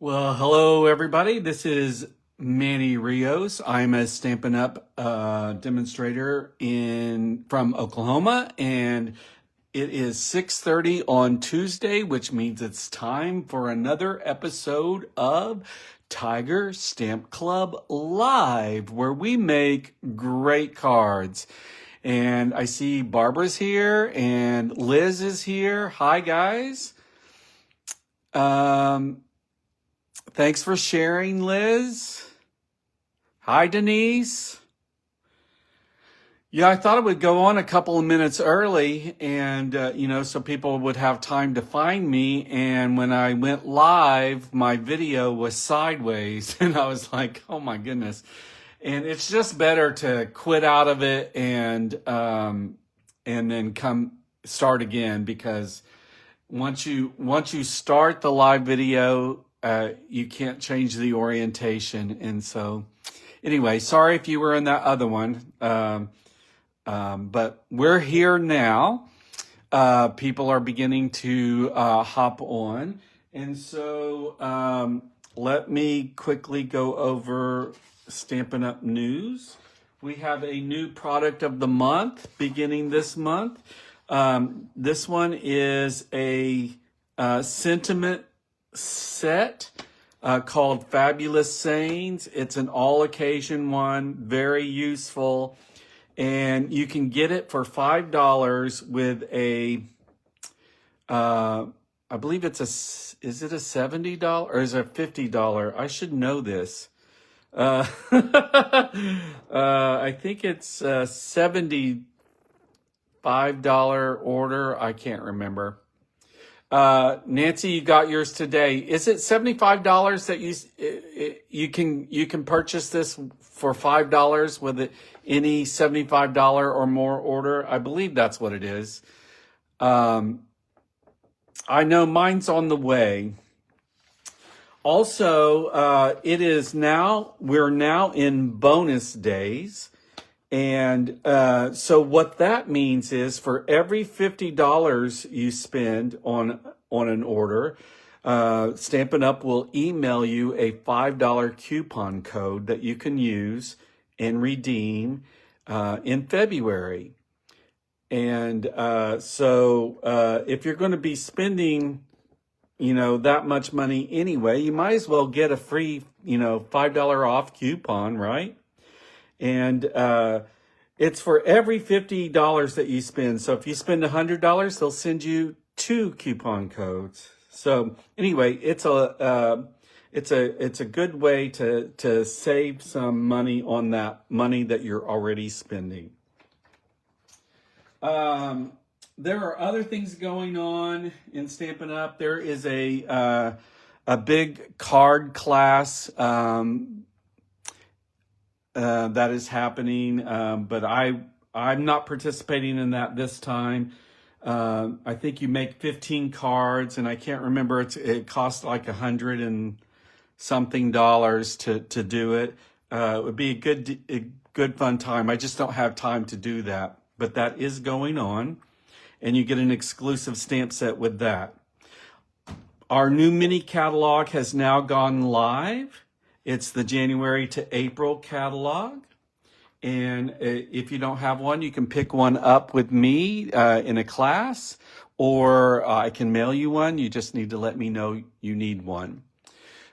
Well, hello everybody. This is Manny Rios. I'm a Stampin' Up demonstrator from Oklahoma, and it is 6:30 on Tuesday, which means it's time for another episode of Tiger Stamp Club Live, where we make great cards. And I see Barbara's here and Liz is here. Hi guys. Thanks for sharing, Liz. Hi, Denise. Yeah, I thought it would go on a couple of minutes early and, so people would have time to find me. And when I went live, my video was sideways and I was like, oh my goodness. And it's just better to quit out of it and then come start again, because once you start the live video, you can't change the orientation. And so anyway, sorry if you were in that other one. But we're here now. People are beginning to hop on. And so let me quickly go over Stampin' Up news. We have a new product of the month beginning this month. This one is a sentiment set called Fabulous Sayings. It's an all-occasion one, very useful, and you can get it for $5 with a I believe it's is it a $70 or is it a $50? I should know this. I think it's a $75 order. I can't remember. Nancy, you got yours today. Is it $75 that you can purchase this for $5 with any $75 or more order? I believe that's what it is. I know mine's on the way. Also, we're now in bonus days. And so what that means is for every $50 you spend on an order, Stampin' Up will email you a $5 coupon code that you can use and redeem in February. And so if you're going to be spending, that much money anyway, you might as well get a free, $5 off coupon, right? And it's for every $50 that you spend. So if you spend $100, they'll send you 2 coupon codes. So anyway, it's a good way to save some money on that money that you're already spending. There are other things going on in Stampin' Up. There is a big card class that is happening, but I'm not participating in that this time. I think you make 15 cards, and I can't remember. It costs like $100 and something to do it. It would be a good fun time. I just don't have time to do that, but that is going on, and you get an exclusive stamp set with that. Our new mini catalog has now gone live. It's the January to April catalog. And if you don't have one, you can pick one up with me in a class, or I can mail you one. You just need to let me know you need one.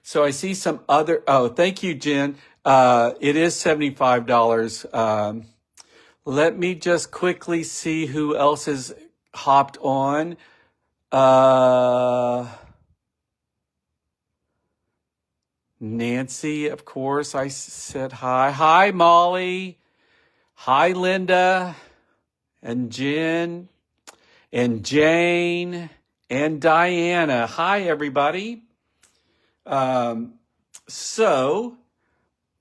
So I see some other, thank you, Jen. It is $75. Let me just quickly see who else has hopped on. Nancy, of course, I said hi. Hi, Molly. Hi, Linda. And Jen. And Jane. And Diana. Hi, everybody. So,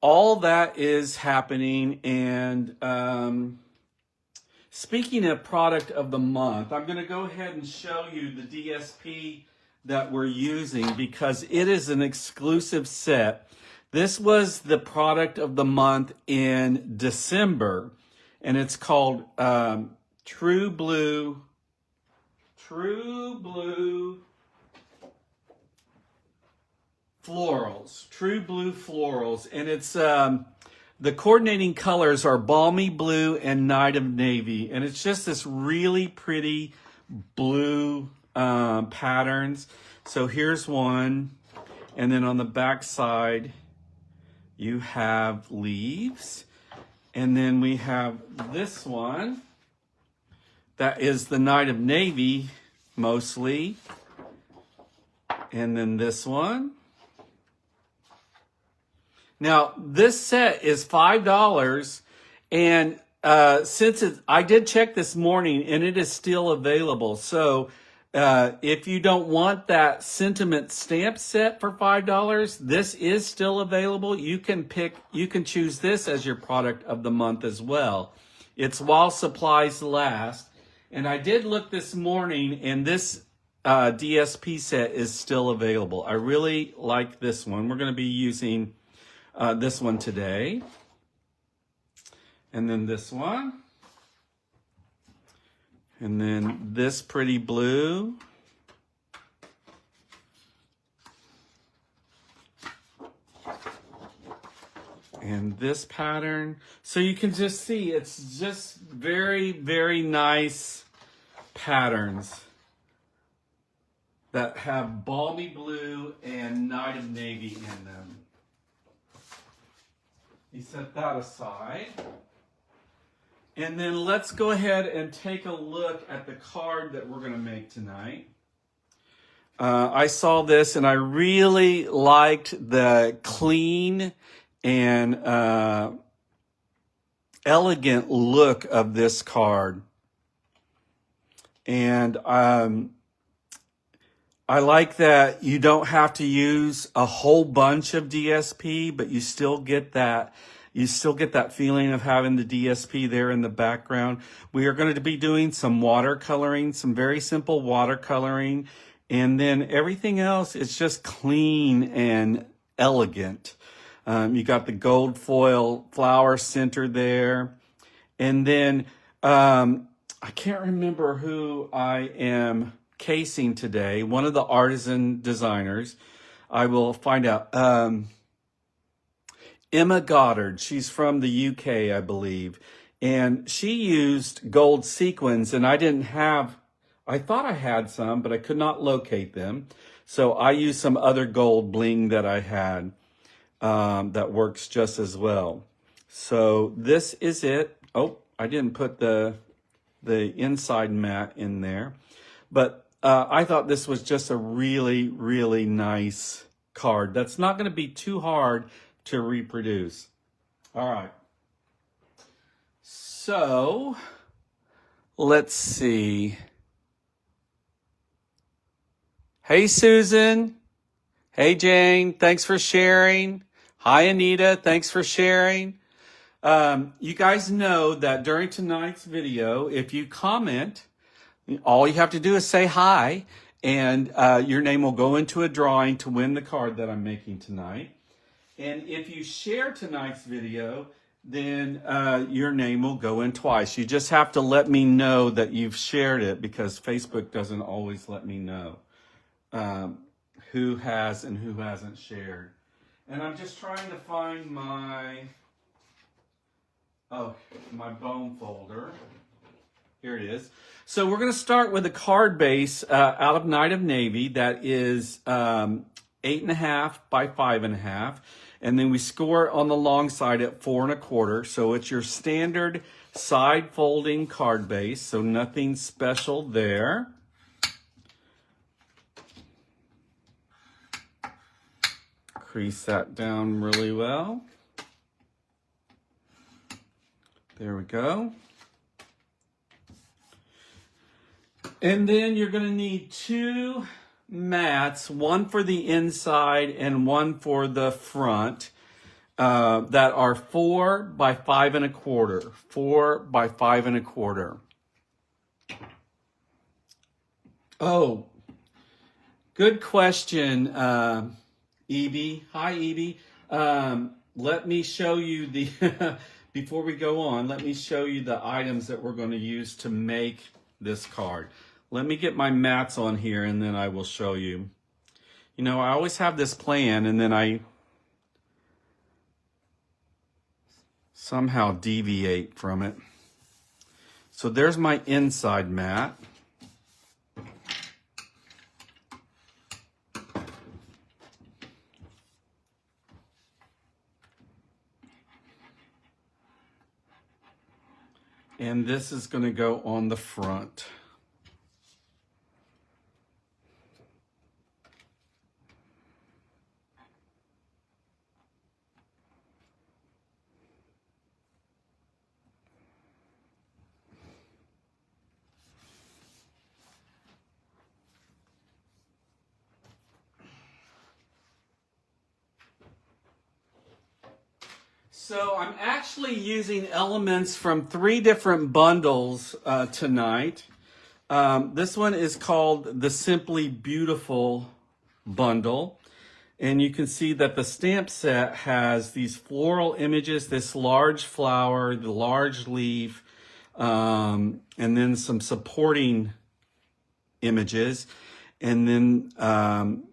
all that is happening. And speaking of product of the month, I'm going to go ahead and show you the DSP that we're using, because it is an exclusive set. This was the product of the month in December, and it's called True Blue florals, true blue florals. And it's, the coordinating colors are balmy blue and night of navy. And it's just this really pretty blue patterns. So here's one. And then on the back side, you have leaves. And then we have this one. That is the night of navy, mostly. And then this one. Now, this set is $5. And since I did check this morning, and it is still available. So if you don't want that sentiment stamp set for $5, this is still available. You can choose this as your product of the month as well. It's while supplies last. And I did look this morning, and this DSP set is still available. I really like this one. We're going to be using this one today. And then this one. And then this pretty blue. And this pattern. So you can just see it's just very, very nice patterns that have balmy blue and night of navy in them. You set that aside. And then let's go ahead and take a look at the card that we're going to make tonight. I saw this and I really liked the clean and elegant look of this card. And I like that you don't have to use a whole bunch of DSP, but you still get that feeling of having the DSP there in the background. We are going to be doing some watercoloring, some very simple watercoloring, and then everything else is just clean and elegant. You got the gold foil flower center there. And then I can't remember who I am casing today. One of the artisan designers. I will find out. Emma Goddard. She's from the UK, I believe. And she used gold sequins, and I thought I had some, but I could not locate them. So I used some other gold bling that I had. That works just as well. So this is it. Oh, I didn't put the inside mat in there. But I thought this was just a really, really nice card. That's not going to be too hard to reproduce. All right. So let's see. Hey, Susan. Hey, Jane. Thanks for sharing. Hi, Anita. Thanks for sharing. You guys know that during tonight's video, if you comment, all you have to do is say hi, and your name will go into a drawing to win the card that I'm making tonight. And if you share tonight's video, then your name will go in twice. You just have to let me know that you've shared it, because Facebook doesn't always let me know who has and who hasn't shared. And I'm just trying to find my bone folder. Here it is. So we're going to start with a card base out of Night of Navy that is 8.5 by 5.5. And then we score it on the long side at 4 1/4. So it's your standard side folding card base. So nothing special there. Crease that down really well. There we go. And then you're going to need 2 mats, one for the inside and one for the front, that are 4 by 5 1/4. 4 by 5 1/4. Oh, good question, Evie. Hi, Evie. Let me show you the, before we go on, let me show you the items that we're going to use to make this card. Let me get my mats on here and then I will show you. You know, I always have this plan and then I somehow deviate from it. So there's my inside mat. And this is going to go on the front. So I'm actually using elements from 3 different bundles tonight. This one is called the Simply Beautiful bundle. And you can see that the stamp set has these floral images, this large flower, the large leaf, and then some supporting images. And then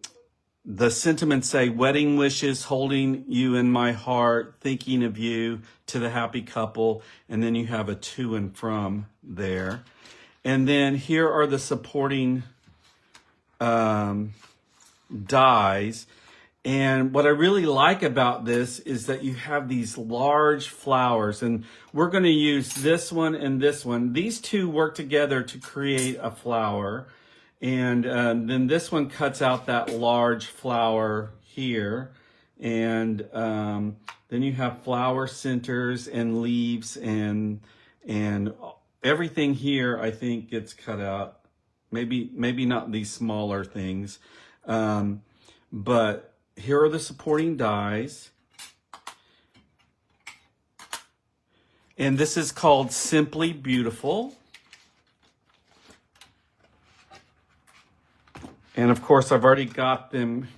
the sentiments say, wedding wishes, holding you in my heart, thinking of you, to the happy couple. And then you have a to and from there. And then here are the supporting dies. And what I really like about this is that you have these large flowers. And we're going to use this one and this one. These two work together to create a flower. And then this one cuts out that large flower here. And then you have flower centers and leaves and everything here, I think, gets cut out. Maybe not these smaller things. But here are the supporting dies. And this is called Simply Beautiful. And of course, I've already got them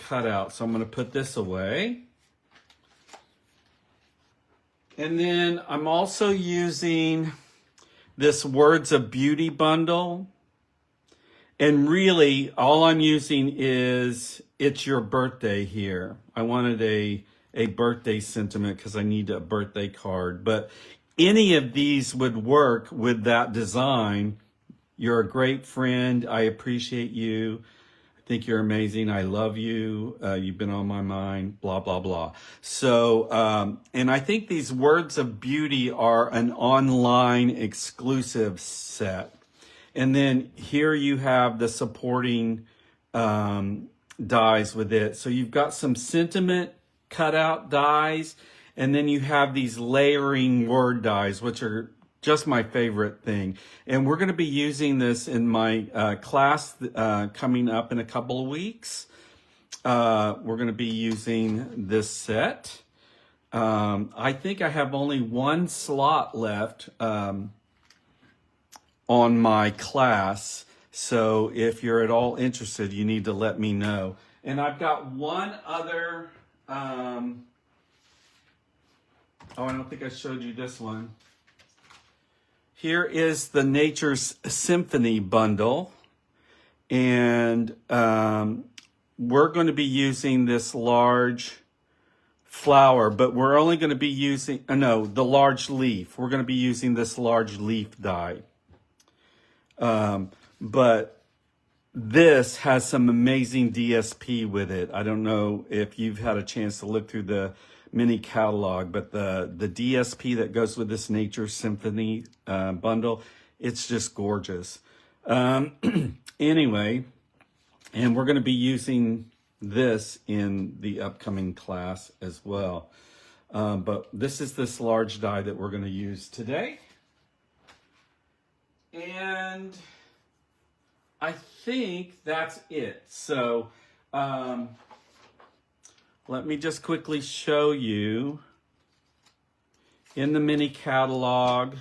cut out. So I'm going to put this away. And then I'm also using this Words of Beauty bundle. And really, all I'm using is It's Your Birthday here. I wanted a birthday sentiment because I need a birthday card. But any of these would work with that design. You're a great friend. I appreciate you. I think you're amazing. I love you. You've been on my mind, blah, blah, blah. So, and I think these Words of Beauty are an online exclusive set. And then here you have the supporting dies with it. So you've got some sentiment cutout dies, and then you have these layering word dies, which are just my favorite thing. And we're going to be using this in my class coming up in a couple of weeks. We're going to be using this set. I think I have only 1 slot left on my class. So if you're at all interested, you need to let me know. And I've got one other, oh, I don't think I showed you this one. Here is the Nature's Symphony bundle. And we're going to be using this large flower, but we're only going to be using, the large leaf. We're going to be using this large leaf die. But this has some amazing DSP with it. I don't know if you've had a chance to look through the mini catalog, but the DSP that goes with this Nature Symphony bundle, it's just gorgeous. Anyway, and we're going to be using this in the upcoming class as well. But this is this large die that we're going to use today. And I think that's it. So let me just quickly show you in the mini catalog.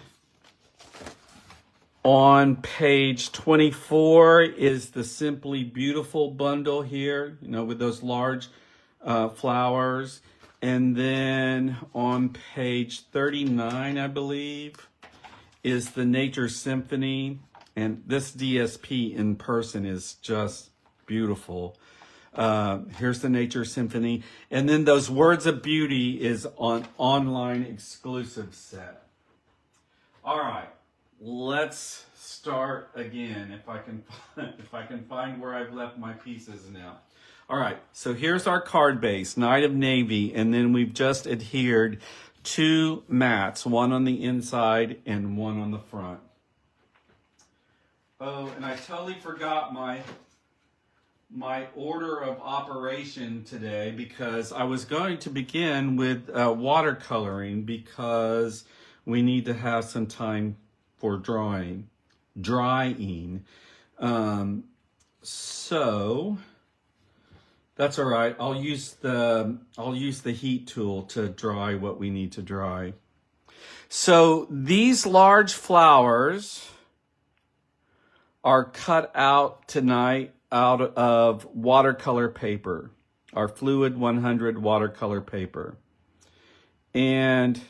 On page 24 is the Simply Beautiful bundle here, with those large flowers. And then on page 39, I believe, is the Nature Symphony. And this DSP in person is just beautiful. Here's the Nature Symphony. And then those Words of Beauty is on online exclusive set. All right, let's start again if I can find where I've left my pieces now. All right, so here's our card base, Knight of Navy, and then we've just adhered 2 mats, one on the inside and one on the front. Oh, and I totally forgot my order of operation today, because I was going to begin with watercoloring, because we need to have some time for drying. So that's all right. I'll use the heat tool to dry what we need to dry. So these large flowers are cut out tonight out of watercolor paper, our Fluid 100 watercolor paper. And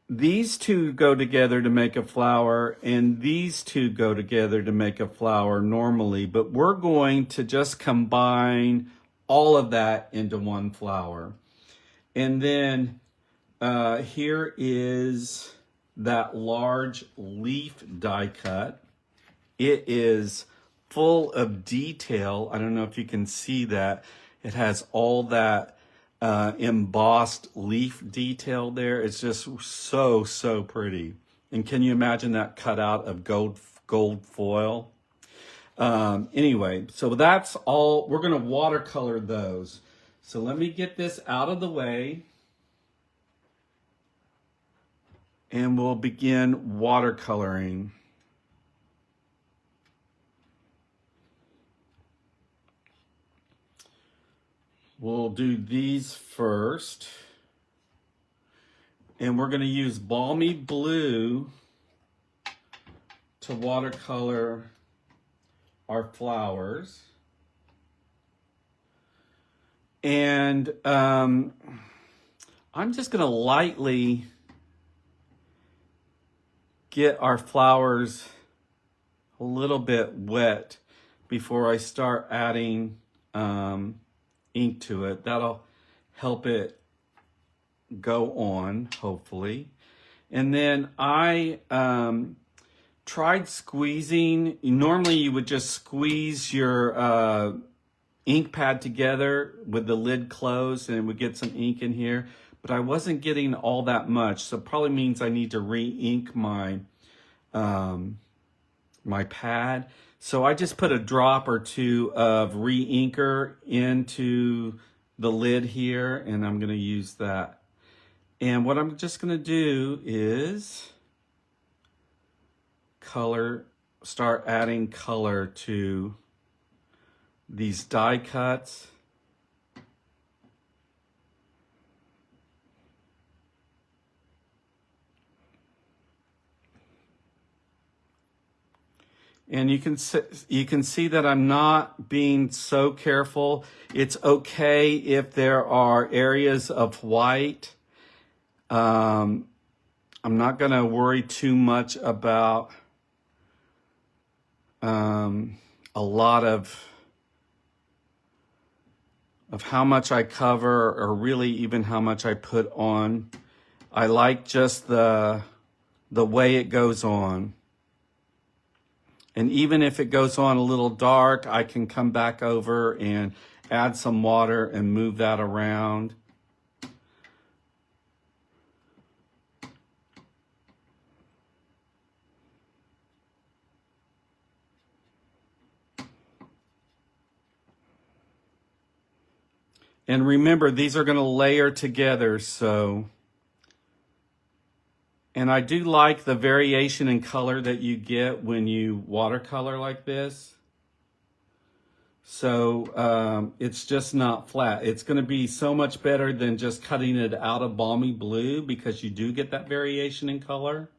these two go together to make a flower, and these two go together to make a flower normally, but we're going to just combine all of that into one flower. And then here is that large leaf die cut. It is full of detail. I don't know if you can see that. It has all that embossed leaf detail there. It's just so pretty. And can you imagine that cut out of gold foil? Anyway, so that's all. We're going to watercolor those. So let me get this out of the way, and we'll begin watercoloring. We'll do these first. And we're going to use Balmy Blue to watercolor our flowers. And I'm just going to lightly get our flowers a little bit wet before I start adding ink to it. That'll help it go on, hopefully. And then I tried squeezing. Normally you would just squeeze your ink pad together with the lid closed and it would get some ink in here, but I wasn't getting all that much, so it probably means I need to re-ink my my pad. So I just put a drop or two of re-inker into the lid here, and I'm going to use that. And what I'm just going to do is start adding color to these die cuts. And you can see that I'm not being so careful. It's okay if there are areas of white. I'm not going to worry too much about a lot of how much I cover, or really even how much I put on. I like just the way it goes on. And even if it goes on a little dark, I can come back over and add some water and move that around. And remember, these are going to layer together, so... And I do like the variation in color that you get when you watercolor like this. So it's just not flat. It's going to be so much better than just cutting it out of Balmy Blue, because you do get that variation in color.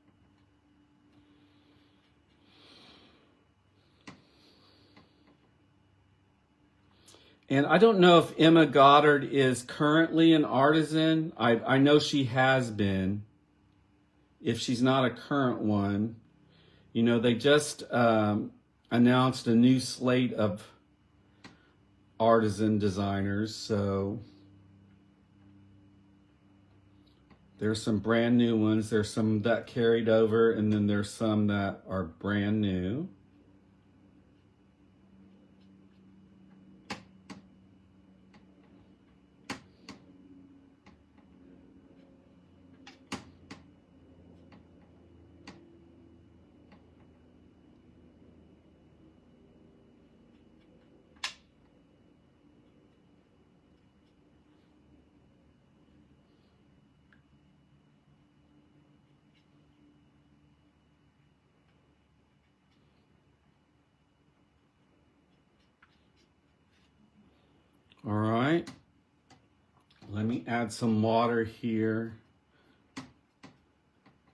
And I don't know if Emma Goddard is currently an artisan. I know she has been. If she's not a current one, you know, they just announced a new slate of artisan designers. So there's some brand new ones. There's some that carried over, and then there's some that are brand new. All right, let me add some water here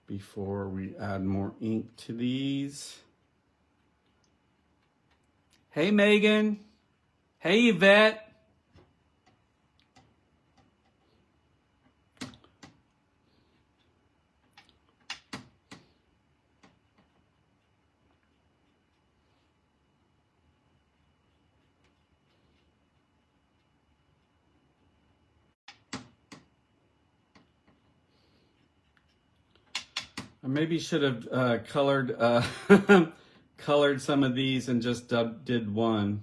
before we add more ink to these. Hey, Megan. Hey, Yvette. I maybe should have colored colored some of these and just did one.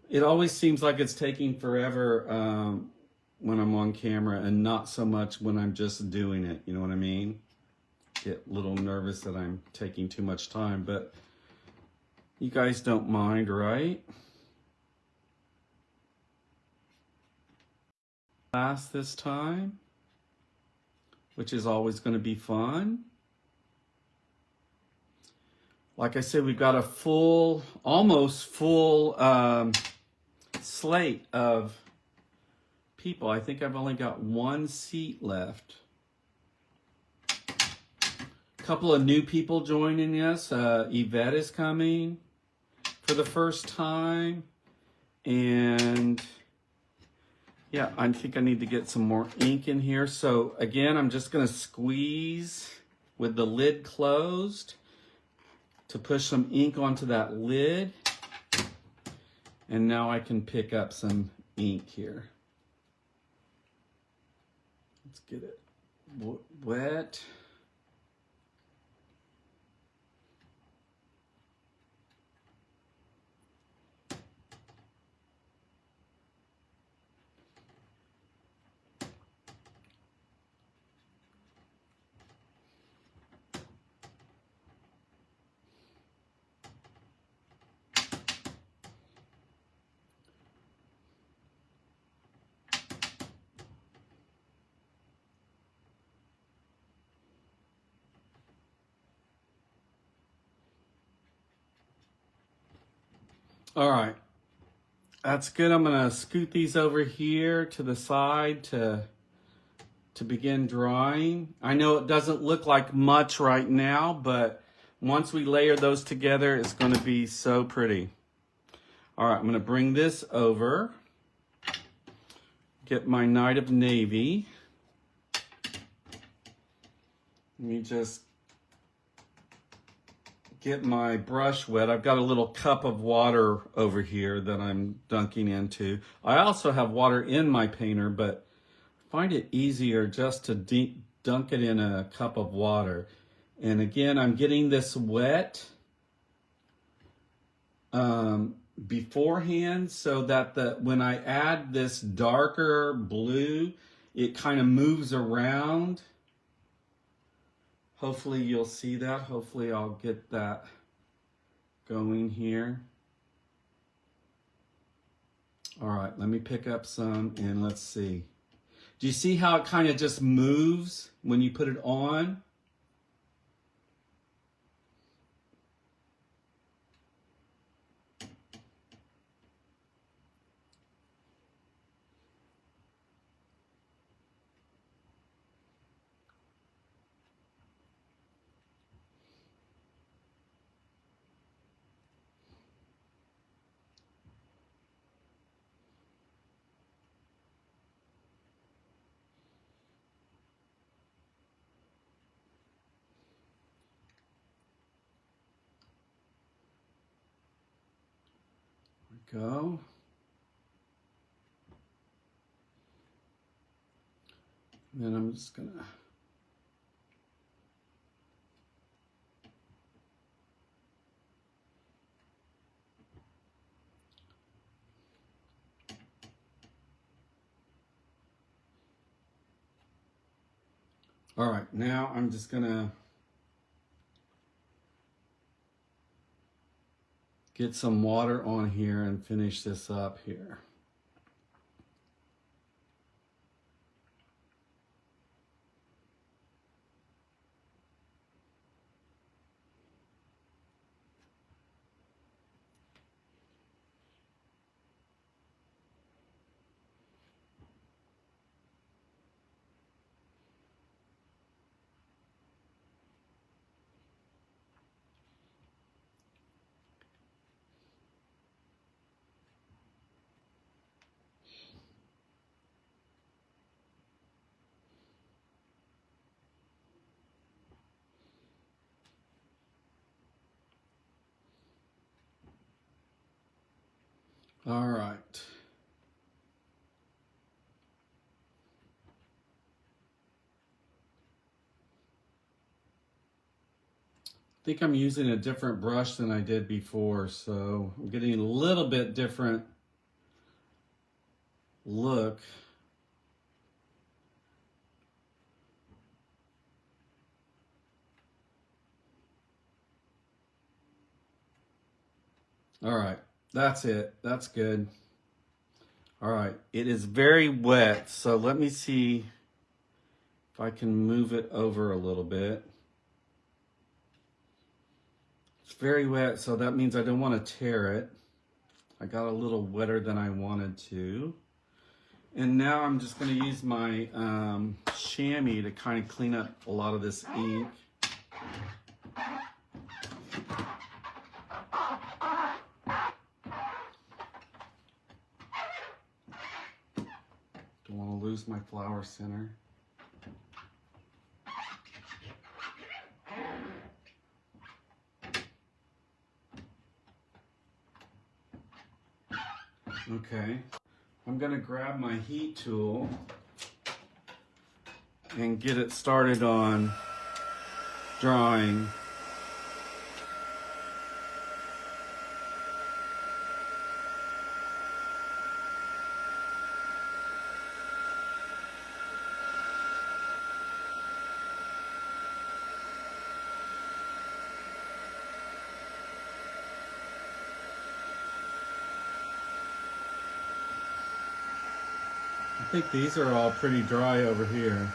It always seems like it's taking forever when I'm on camera, and not so much when I'm just doing it. You know what I mean? Get a little nervous that I'm taking too much time, but you guys don't mind, right? Last this time, which is always going to be fun. Like I said, we've got a full, almost full slate of people. I think I've only got one seat left. A couple of new people joining us. Yvette is coming for the first time. And yeah, I think I need to get some more ink in here. So again, I'm just going to squeeze with the lid closed to push some ink onto that lid. And now I can pick up some ink here. Let's get it wet. All right, that's good. I'm gonna scoot these over here to the side to begin drying. I know it doesn't look like much right now, but once we layer those together, it's gonna be so pretty. All right, I'm gonna bring this over, get my Night of Navy. Let me just get my brush wet. I've got a little cup of water over here that I'm dunking into. I also have water in my painter, but I find it easier just to dunk it in a cup of water. And again, I'm getting this wet beforehand so that when I add this darker blue, it kind of moves around. Hopefully you'll see that. Hopefully I'll get that going here. All right, let me pick up some and let's see. Do you see how it kind of just moves when you put it on? Go. And I'm just gonna all right, now I'm just gonna get some water on here and finish this up here. All right. I think I'm using a different brush than I did before, so I'm getting a little bit different look. All right, that's it. That's good. All right, it is very wet, so let me see if I can move it over a little bit. It's very wet, so that means I don't want to tear it. I got a little wetter than I wanted to. And now I'm just going to use my chamois to kind of clean up a lot of this ink. Don't want to lose my flower center. Okay, I'm gonna grab my heat tool and get it started on drawing. I think these are all pretty dry over here.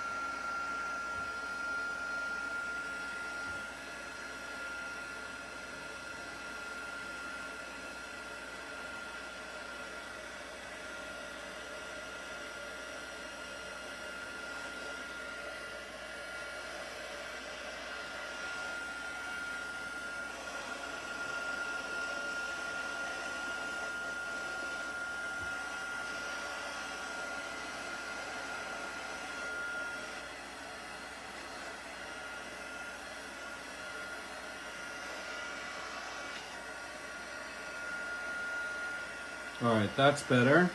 All right, that's better.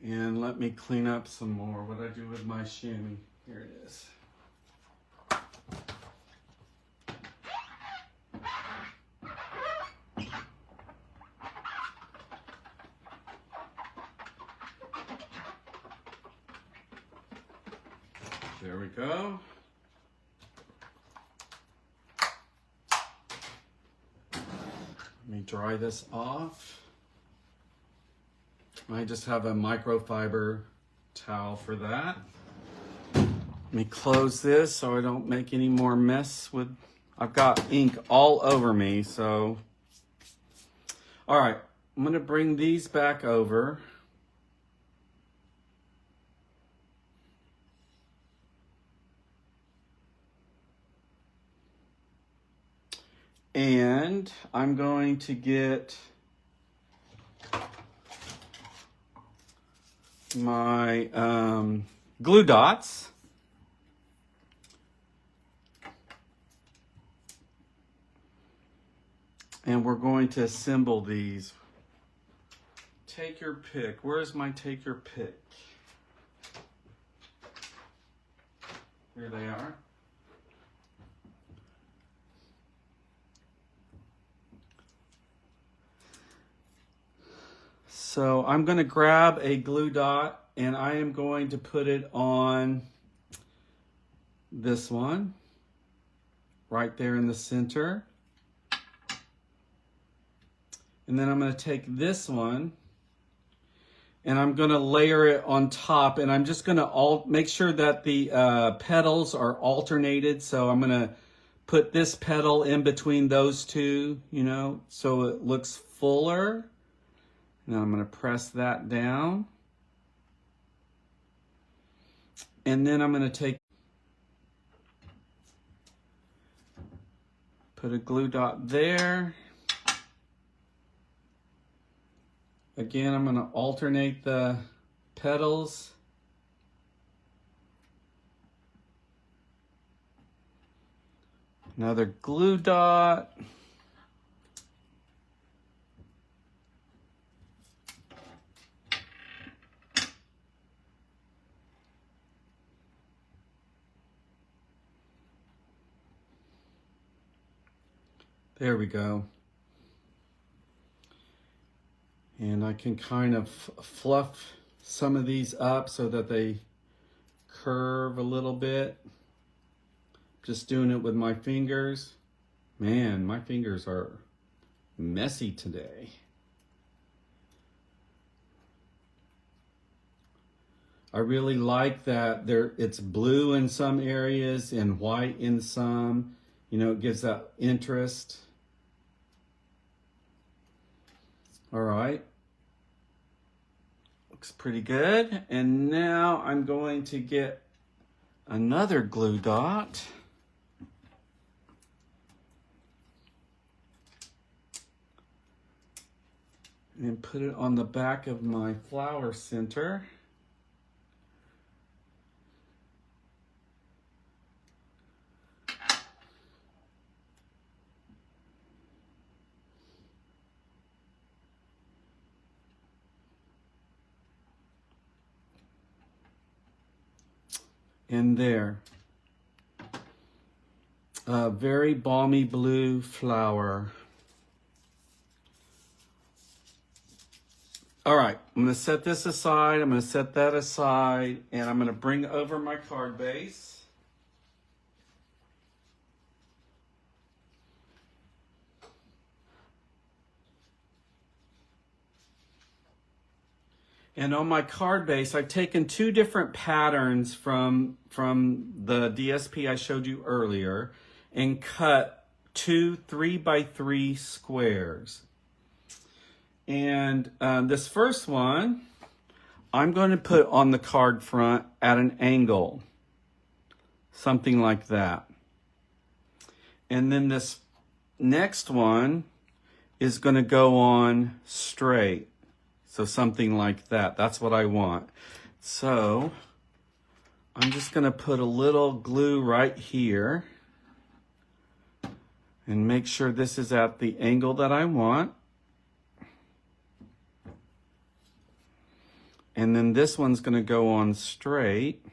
And let me clean up some more. What I do with my chamois. Here it is. There we go. Let me dry this off. I just have a microfiber towel for that. Let me close this so I don't make any more mess with, I've got ink all over me, so. All right, I'm gonna bring these back over. And I'm going to get my glue dots. And we're going to assemble these take your pick. Where's my take your pick? Here they are. So I'm going to grab a glue dot and I am going to put it on this one right there in the center. And then I'm going to take this one and I'm going to layer it on top, and I'm just going to make sure that the petals are alternated. So I'm going to put this petal in between those two, you know, so it looks fuller. Now I'm going to press that down. And then I'm going to put a glue dot there. Again, I'm going to alternate the petals. Another glue dot. There we go. And I can kind of fluff some of these up so that they curve a little bit. Just doing it with my fingers. Man, my fingers are messy today. I really like that it's blue in some areas and white in some. You know, it gives that interest. All right. Looks pretty good. And now I'm going to get another glue dot. And put it on the back of my flower center. In there. A very balmy blue flower. All right, I'm going to set this aside. I'm going to set that aside, and I'm going to bring over my card base. And on my card base, I've taken two different patterns from the DSP I showed you earlier and cut two 3x3 squares. And this first one, I'm going to put on the card front at an angle, something like that. And then this next one is going to go on straight. So something like that. That's what I want. So I'm just going to put a little glue right here and make sure this is at the angle that I want. And then this one's going to go on straight.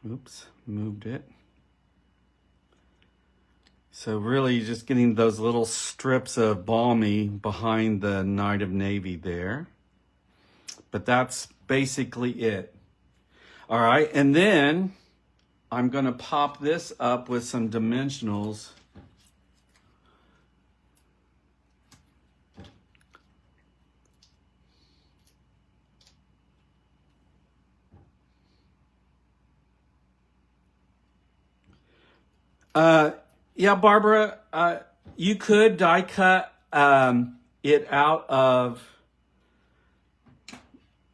Oops, moved it. So really just getting those little strips of balmy behind the Night of Navy there. But that's basically it. All right, and then I'm going to pop this up with some dimensionals. Yeah, Barbara, you could die cut it out of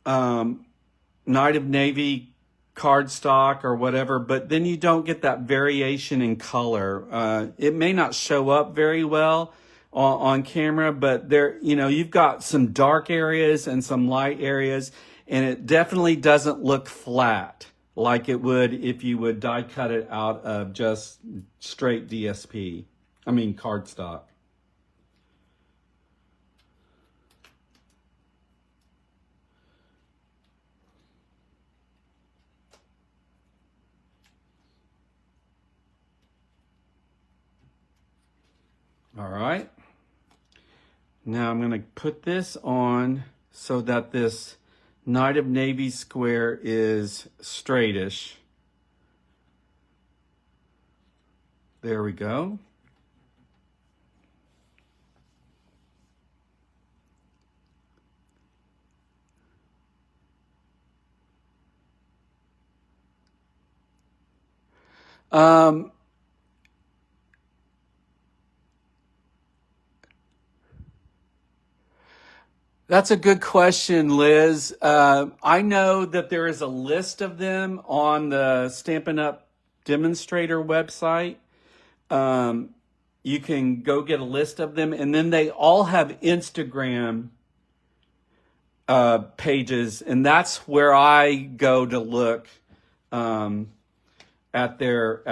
Night of Navy cardstock or whatever, but then you don't get that variation in color. It may not show up very well on camera, but there, you know, you've got some dark areas and some light areas, and it definitely doesn't look flat like it would if you would die cut it out of just straight DSP. I mean cardstock. All right. Now I'm going to put this on so that this Knight of Navy square is straightish. There we go. That's a good question, Liz. I know that there is a list of them on the Stampin' Up! Demonstrator website. You can go get a list of them, and then they all have Instagram pages, and that's where I go to look at their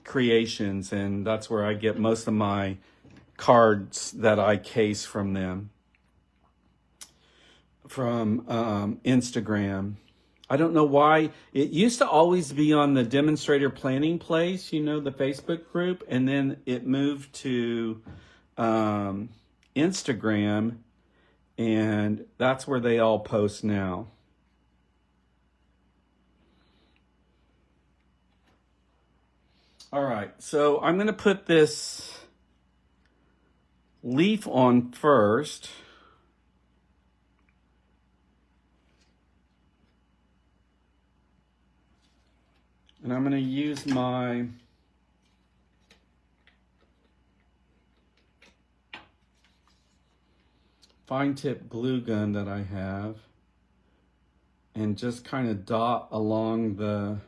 creations, and that's where I get most of my cards that I case from them. From Instagram. I don't know why. It used to always be on the Demonstrator Planning Place, the Facebook group, and then it moved to Instagram, and that's where they all post now. All right, so I'm going to put this leaf on first. And I'm going to use my fine tip glue gun that I have and just kind of dot along the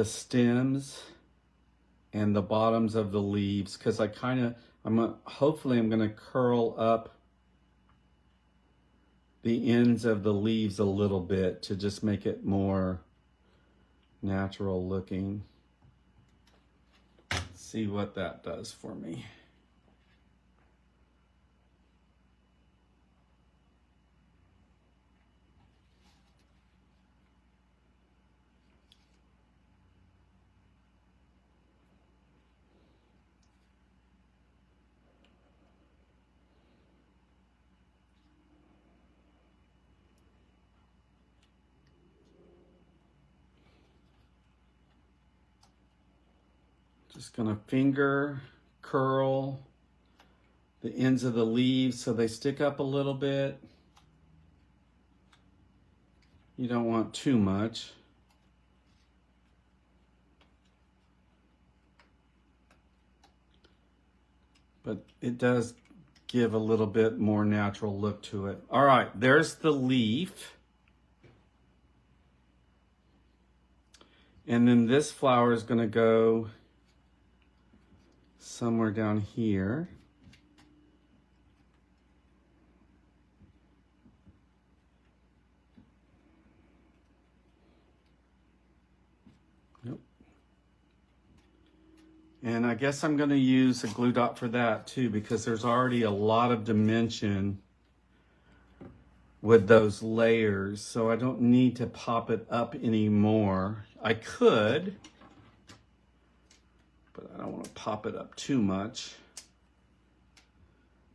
stems and the bottoms of the leaves, because hopefully I'm going to curl up the ends of the leaves a little bit to just make it more natural looking. Let's see what that does for me. Just gonna finger curl the ends of the leaves so they stick up a little bit. You don't want too much. But it does give a little bit more natural look to it. All right, there's the leaf. And then this flower is gonna go somewhere down here. Yep. And I guess I'm going to use a glue dot for that too, because there's already a lot of dimension with those layers, so I don't need to pop it up anymore. I could, but I don't want to pop it up too much.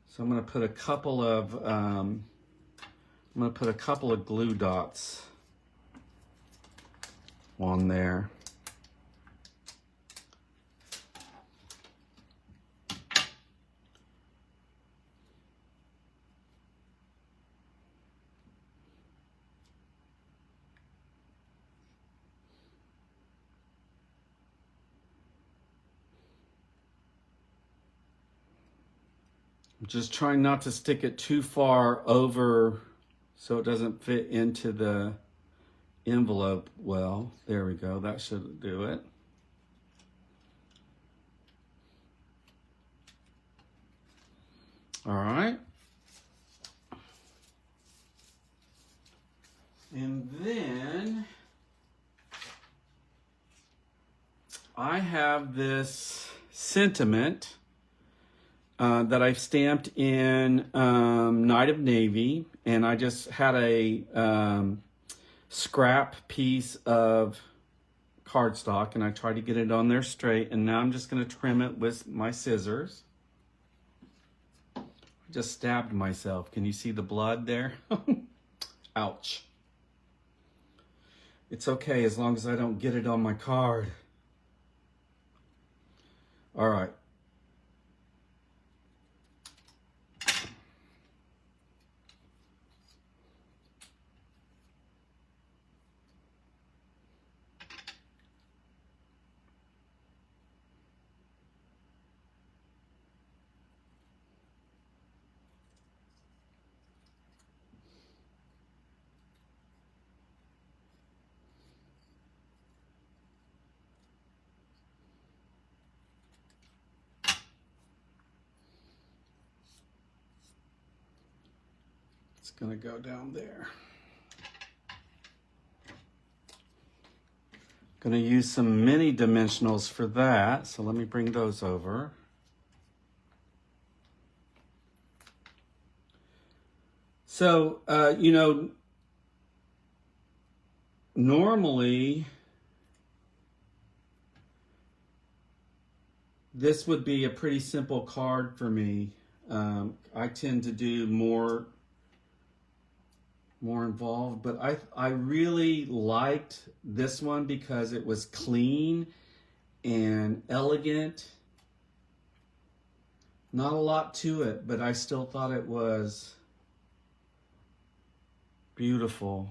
So I'm going to put a couple of glue dots on there. I'm just trying not to stick it too far over so it doesn't fit into the envelope well. There we go, that should do it. All right. And then I have this sentiment that I've stamped in Night of Navy, and I just had a scrap piece of cardstock, and I tried to get it on there straight, and now I'm just going to trim it with my scissors. I just stabbed myself. Can you see the blood there? Ouch. It's okay as long as I don't get it on my card. All right. It's gonna go down there. Gonna use some mini dimensionals for that, so let me bring those over. So, you know, normally this would be a pretty simple card for me. I tend to do more involved, but I really liked this one because it was clean and elegant. Not a lot to it, but I still thought it was beautiful.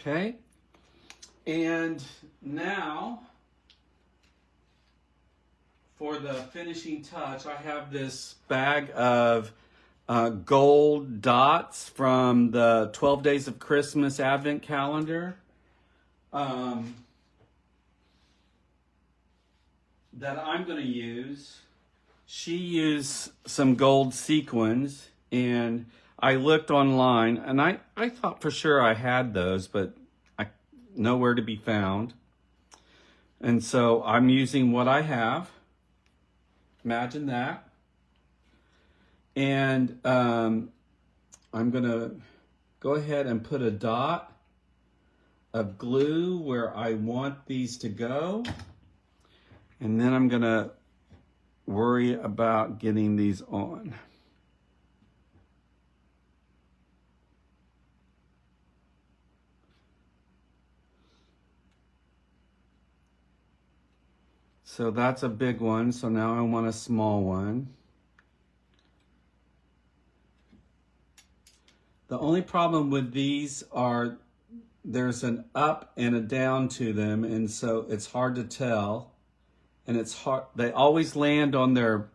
Okay, and now for the finishing touch, I have this bag of gold dots from the 12 Days of Christmas Advent Calendar that I'm going to use. She used some gold sequins, and I looked online, and I thought for sure I had those, but nowhere to be found. And so I'm using what I have. Imagine that. And I'm going to go ahead and put a dot of glue where I want these to go. And then I'm going to worry about getting these on. So that's a big one, so now I want a small one. The only problem with these are there's an up and a down to them, and so it's hard to tell. And it's hard, they always land on their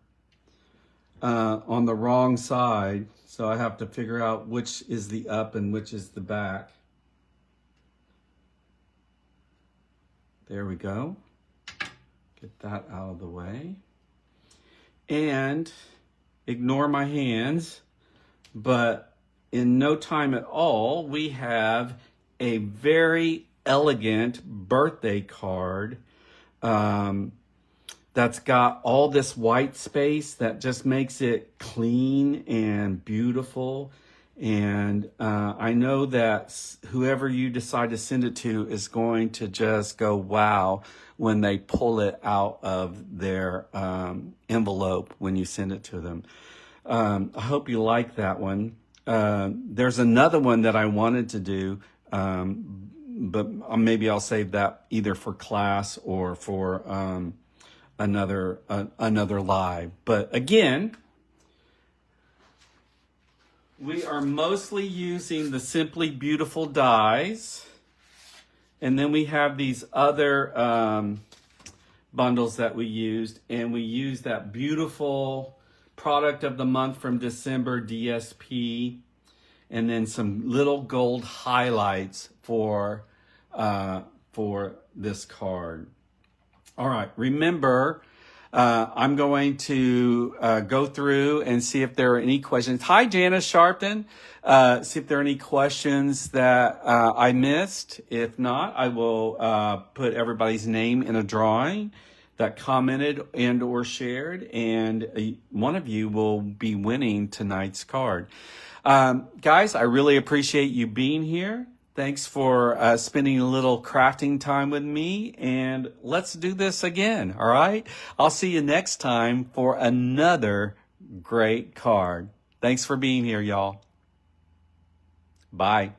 on the wrong side, so I have to figure out which is the up and which is the back. There we go. Get that out of the way. And ignore my hands, but in no time at all, we have a very elegant birthday card that's got all this white space that just makes it clean and beautiful. And I know that whoever you decide to send it to is going to just go, wow, when they pull it out of their envelope when you send it to them. I hope you like that one. There's another one that I wanted to do, but maybe I'll save that either for class or for another live. But again, we are mostly using the Simply Beautiful dies. And then we have these other bundles that we used. And we used that beautiful product of the month from December, DSP. And then some little gold highlights for for this card. All right, remember, I'm going to go through and see if there are any questions. Hi, Janice Sharpton. See if there are any questions that I missed. If not, I will put everybody's name in a drawing that commented and or shared, and one of you will be winning tonight's card. Guys, I really appreciate you being here. Thanks for spending a little crafting time with me, and let's do this again, all right? I'll see you next time for another great card. Thanks for being here, y'all. Bye.